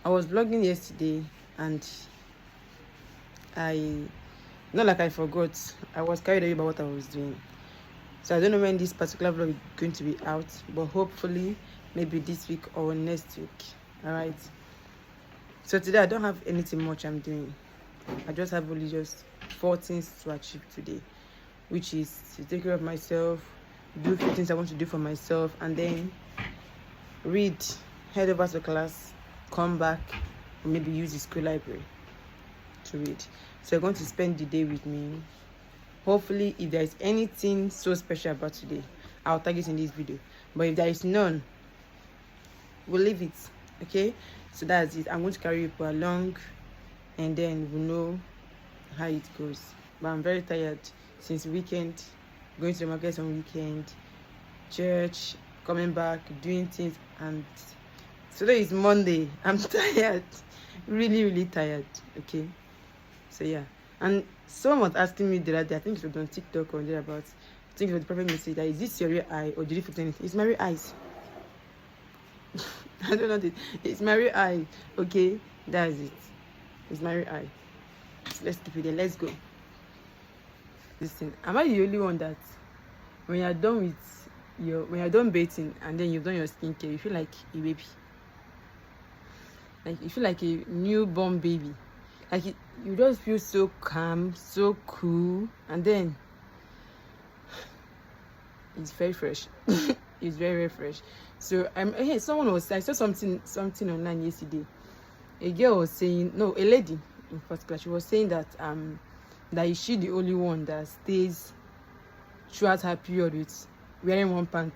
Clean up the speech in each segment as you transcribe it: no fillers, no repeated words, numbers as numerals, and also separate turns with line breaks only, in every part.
I was vlogging yesterday and I, not like I forgot, I was carried away by what I was doing. So I don't know when this particular vlog is going to be out, but hopefully maybe this week or next week. All right. So today I don't have anything much I'm doing. I just have only just 4 things to achieve today, which is to take care of myself, do a few things I want to do for myself, and then read, head over to class, come back, or maybe use the school library to read. So you're going to spend the day with me. Hopefully, if there is anything so special about today, I'll tag it in this video. But if there is none, we'll leave it. Okay? So that's it. I'm going to carry you along, and then we'll know how it goes. But I'm very tired since weekend, going to the market on weekend, church, coming back, doing things, and today is Monday. I'm tired, really tired. Okay, so yeah. And someone was asking me the other day, I think it was on TikTok or about, I think it was the prophet message, that is this your real eye or did you fix anything? It's my real eyes. I don't know. It's my real eye. Okay, that's it. It's my real eye. So let's keep it there. Let's go. Listen, am I the only one that when you're done with when you're done bathing and then you've done your skincare, you feel like a baby? Like you feel like a newborn baby. Like you just feel so calm, so cool, and then it's very fresh. It's very fresh. So hey, I saw something online yesterday. A girl was saying, no, a lady in particular, she was saying that that is she the only one that stays throughout her period with wearing one pant.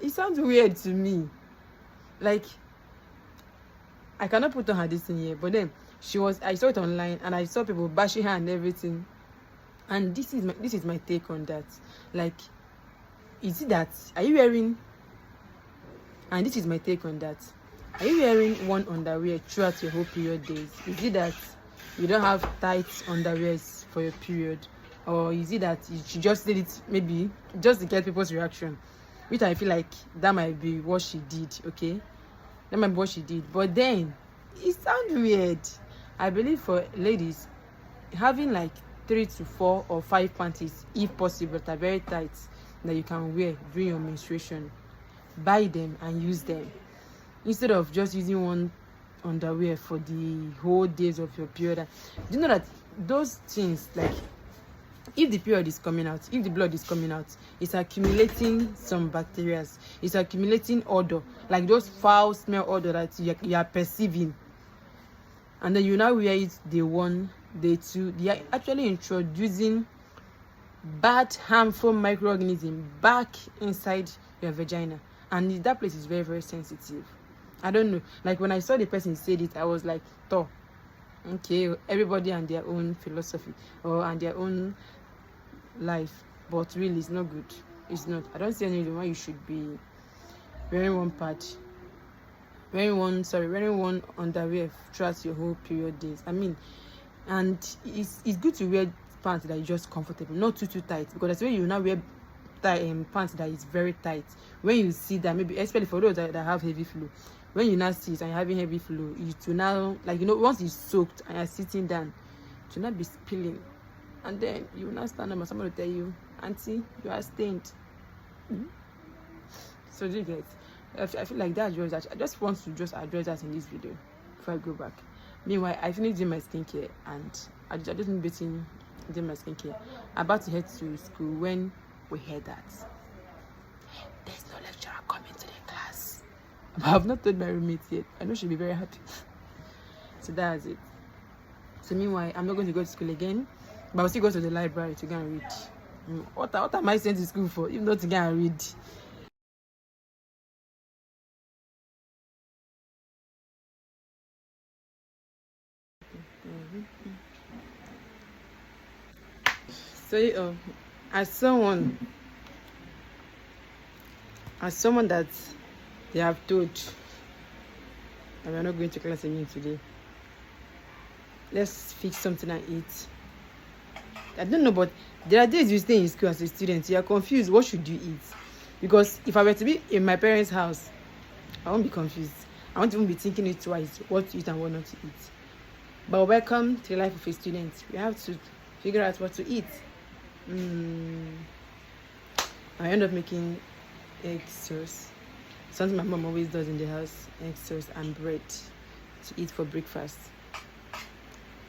It sounds weird to me. Like, I cannot put on her this thing here, but then I saw it online and I saw people bashing her and everything. And this is my take on that. Like, is it that, are you wearing, and this is my take on that, are you wearing one underwear throughout your whole period days? Is it that you don't have tight underwears for your period? Or is it that she just did it maybe just to get people's reaction? Which I feel like that might be what she did, okay? That might be what she did. But then, it sounds weird. I believe for ladies, having like 3 to 4 or 5 panties, if possible, that are very tight, that you can wear during your menstruation, buy them and use them. Instead of just using one underwear for the whole days of your period. Do you know that those things, like, if the period is coming out, if the blood is coming out, it's accumulating some bacteria, it's accumulating odor, like those foul smell odor that you are perceiving, and then you now wear it day 1, day 2. They are actually introducing bad, harmful microorganisms back inside your vagina, and that place is very sensitive. I don't know, like when I saw the person said it, I was like, okay, everybody and their own philosophy and their own life, but really it's not good. It's not. I don't see any reason why you should be wearing one wearing one underwear throughout your whole period days. I mean, and it's good to wear pants that are just comfortable, not too tight, because that's when you now wear pants that is very tight. When you see that, maybe especially for those that have heavy flow, when you now see it and you're having heavy flow, you to now, like, you know, once it's soaked and you're sitting down, to not be spilling, and then you will not stand up and someone will tell you, auntie, you are stained. So do you get? I feel like that I just want to just address that in this video before I go back. Meanwhile, I finished doing my skincare and I just been doing my skincare. About to head to school when we heard that there's no lecturer coming to the class. But I've not told my roommate yet. I know she'll be very happy. So that's it. So meanwhile, I'm not going to go to school again, but I'll still go to the library to go and read. What am I sent to school for if not to go and read? So as someone that they have told that we're not going to class again today, let's fix something and eat. I don't know, but there are days you stay in school as a student, you are confused, what should you eat? Because if I were to be in my parents' house, I won't be confused. I won't even be thinking it twice what to eat and what not to eat. But welcome to the life of a student. We have to figure out what to eat. I end up making egg sauce, something my mom always does in the house. Egg sauce and bread to eat for breakfast.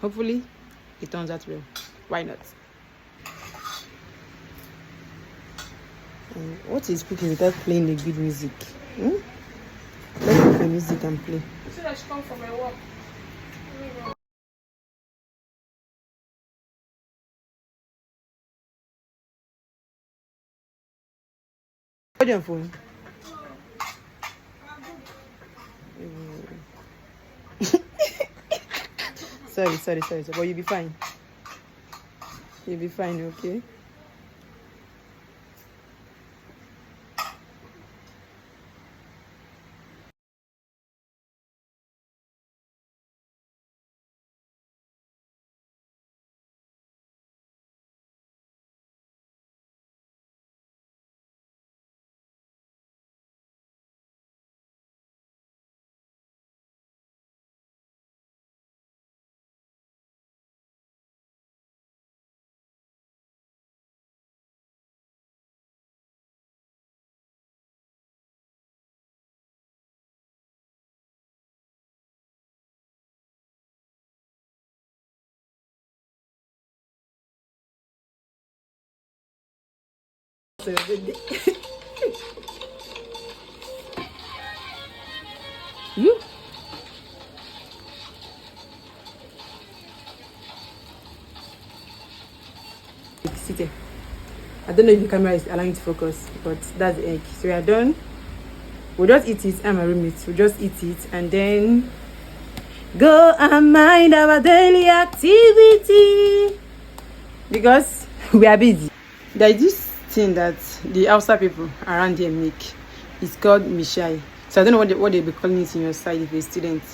Hopefully it turns out well. Why not? What is cooking without playing the good music? Let's put the music and play.
So that she come from my work.
Hold your phone. Sorry. But you'll be fine. You'll be fine, okay? You? Sit there. I don't know if the camera is allowing you to focus, but that's the egg. So we are done. We'll just eat it. I'm a roommate. We'll just eat it and then go and mind our daily activity because we are busy. There is this thing that the Hausa people around here make. It's called mishai. So I don't know what they'll be calling it in your side if you're a student.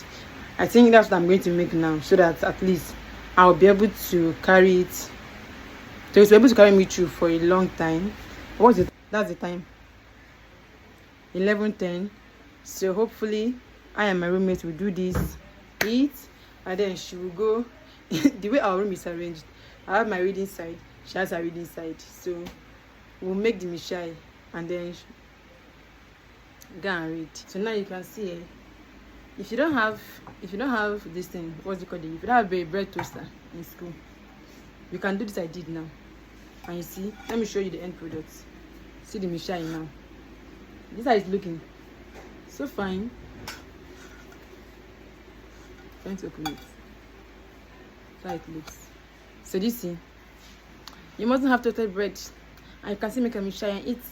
I think that's what I'm going to make now so that at least I'll be able to carry it. So it's able to carry me through for a long time. What's it? That's the time. 11:10. So hopefully I and my roommate will do this, eat, and then she will go. The way our room is arranged, I have my reading side, she has her reading side. So we'll make the mishai and then go and read. So now you can see if you don't have this thing, what's it called? If you don't have a bread toaster in school, you can do this I did now. And you see, let me show you the end product. See the mishai now. This is how it's looking. So fine. Trying to open it. That's how it looks. So this thing, you mustn't have total bread. And you can still make a mishai and eat.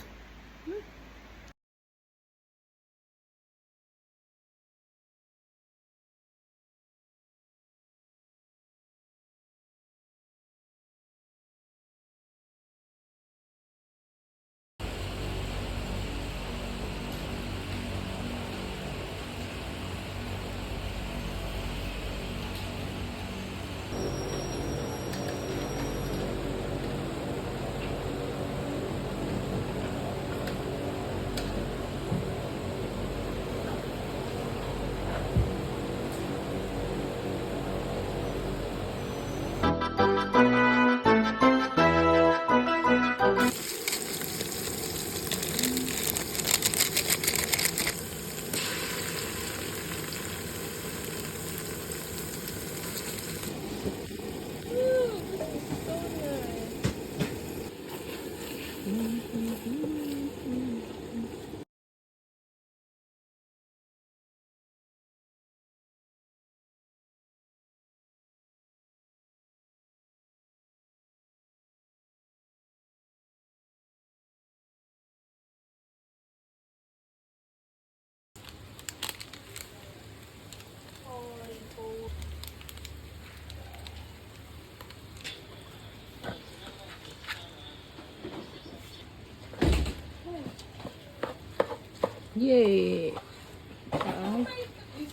Yay.
You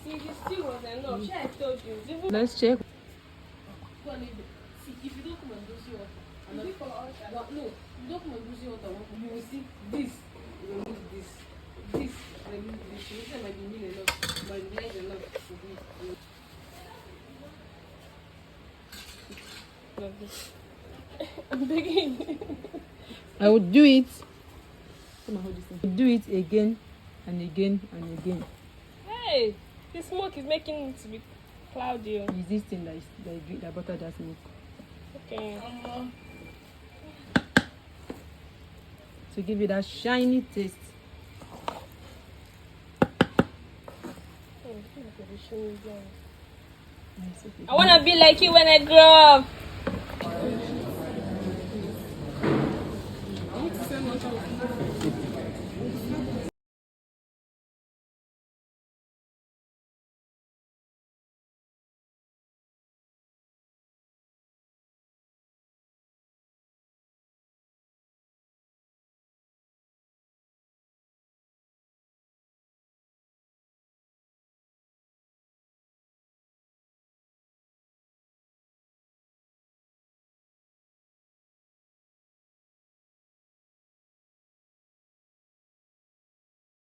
see, this still was enough. I told you.
Let's check.
See, if you don't come and do see water, is it for us? No, you don't come and do see water. You will see this. You will need this.
this, this might be mean enough, but it's nice enough to be.
Love this. I'm begging.
I would do it. Come on, hold this thing. Do it again and again and again.
Hey, the smoke is making it to be cloudy.
It's this thing that butter that smoke.
Okay.
To give it that shiny taste.
I want to be like you when I grow up.